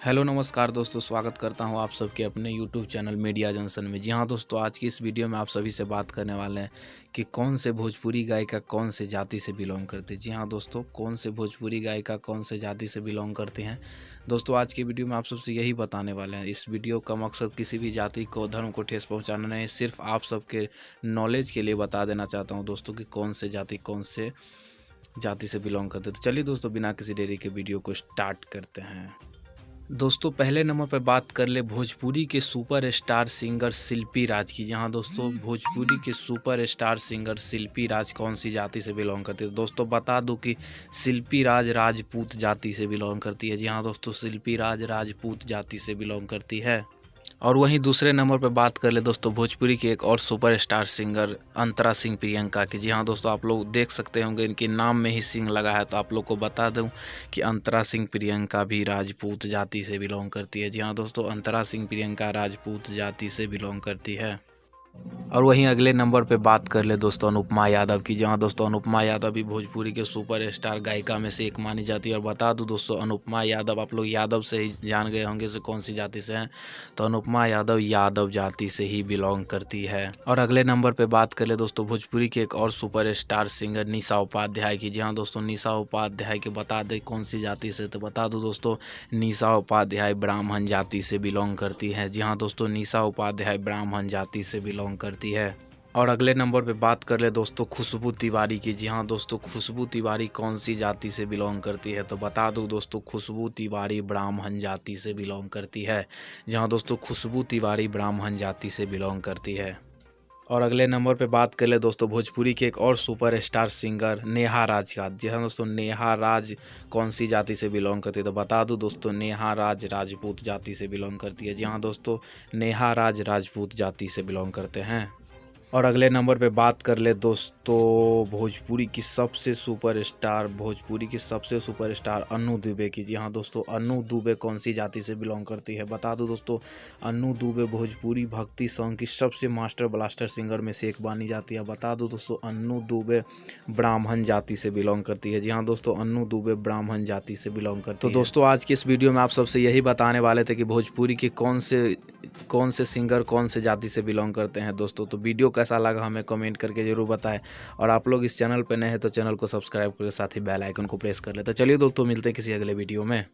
Hello नमस्कार दोस्तों, स्वागत करता हूं आप सबके अपने यूट्यूब चैनल मीडिया जंक्शन में। जी हाँ दोस्तों, आज की इस वीडियो में आप सभी से बात करने वाले हैं कि कौन से भोजपुरी गायिका कौन से जाति से बिलोंग करते हैं। जी हाँ दोस्तों, कौन से भोजपुरी गायिका कौन से जाति से बिलोंग करते हैं। दोस्तों आज की वीडियो में आप सबसे यही बताने वाले हैं। इस वीडियो का मकसद किसी भी जाति को, धर्म को ठेस पहुँचाना नहीं, सिर्फ आप सबके नॉलेज के लिए बता देना चाहता हूँ दोस्तों कि कौन से जाति से बिलोंग करते। तो चलिए दोस्तों, बिना किसी देरी के वीडियो को स्टार्ट करते हैं। दोस्तों पहले नंबर पर बात कर ले भोजपुरी के सुपर स्टार सिंगर शिल्पी राज की। जहां दोस्तों भोजपुरी के सुपर स्टार सिंगर शिल्पी राज कौन सी जाति से बिलोंग करती है। दोस्तों बता दूं कि शिल्पी राज राजपूत जाति से बिलोंग करती है। जी हाँ दोस्तों, शिल्पी राज राजपूत जाति से बिलोंग करती है। और वहीं दूसरे नंबर पर बात कर ले दोस्तों भोजपुरी के एक और सुपर स्टार सिंगर अंतरा सिंह प्रियंका की। जी हाँ दोस्तों, आप लोग देख सकते होंगे इनके नाम में ही सिंह लगा है, तो आप लोग को बता दूं कि अंतरा सिंह प्रियंका भी राजपूत जाति से बिलोंग करती है। जी हाँ दोस्तों, अंतरा सिंह प्रियंका राजपूत जाति से बिलोंग करती है। और वहीं अगले नंबर पे बात कर ले दोस्तों अनुपमा यादव की। जहां दोस्तों अनुपमा यादव भी भोजपुरी के सुपर स्टार गायिका में से एक मानी जाती है। और बता दूं दोस्तों, अनुपमा यादव, आप लोग यादव से ही जान गए होंगे से कौन सी जाति से हैं, तो अनुपमा यादव यादव जाति से ही बिलोंग करती है। और अगले नंबर पे बात कर ले दोस्तों भोजपुरी के एक और सुपर स्टार सिंगर निशा उपाध्याय की। जी हाँ दोस्तों, निशा उपाध्याय के बता दें कौन सी जाति से, तो बता दूं दोस्तों निशा उपाध्याय ब्राह्मण जाति से बिलोंग करती है। जी हाँ दोस्तों, निशा उपाध्याय ब्राह्मण जाति से बिलोंग करती है। और अगले नंबर पे बात कर ले दोस्तों खुशबू तिवारी की। जी हाँ दोस्तों, खुशबू तिवारी कौन सी जाति से बिलोंग करती है, तो बता दूं दोस्तों खुशबू तिवारी ब्राह्मण जाति से बिलोंग करती है। जहाँ दोस्तों खुशबू तिवारी ब्राह्मण जाति से बिलोंग करती है। और अगले नंबर पे बात कर ले दोस्तों भोजपुरी के एक और सुपर स्टार सिंगर नेहा राज का। जी हाँ दोस्तों, नेहा राज कौन सी जाति से बिलोंग करती है, तो बता दूं दोस्तों नेहा राज राजपूत जाति से बिलोंग करती है। जी हाँ दोस्तों, नेहा राज राजपूत जाति से बिलोंग करते हैं। और अगले नंबर पे बात कर ले दोस्तों भोजपुरी की सबसे सुपर स्टार अनु दुबे की। जी हाँ दोस्तों, अनु दुबे कौन सी जाति से बिलोंग करती है, बता दूं दोस्तों अनु दुबे भोजपुरी भक्ति सॉन्ग की सबसे मास्टर ब्लास्टर सिंगर में से एक मानी जाती है। बता दूं दोस्तों अनु दुबे ब्राह्मण जाति से बिलोंग करती है। जी हाँ दोस्तों, अनु दुबे ब्राह्मण जाति से बिलोंग करती है। तो दोस्तों आज की इस वीडियो में आप सबसे यही बताने वाले थे कि भोजपुरी के कौन से सिंगर कौन से जाति से बिलोंग करते हैं। दोस्तों तो वीडियो कैसा लगा हमें कमेंट करके ज़रूर बताएं। और आप लोग इस चैनल पर नए हैं तो चैनल को सब्सक्राइब करके साथ ही बेल आइकन को प्रेस कर लें। तो चलिए दोस्तों, मिलते हैं किसी अगले वीडियो में।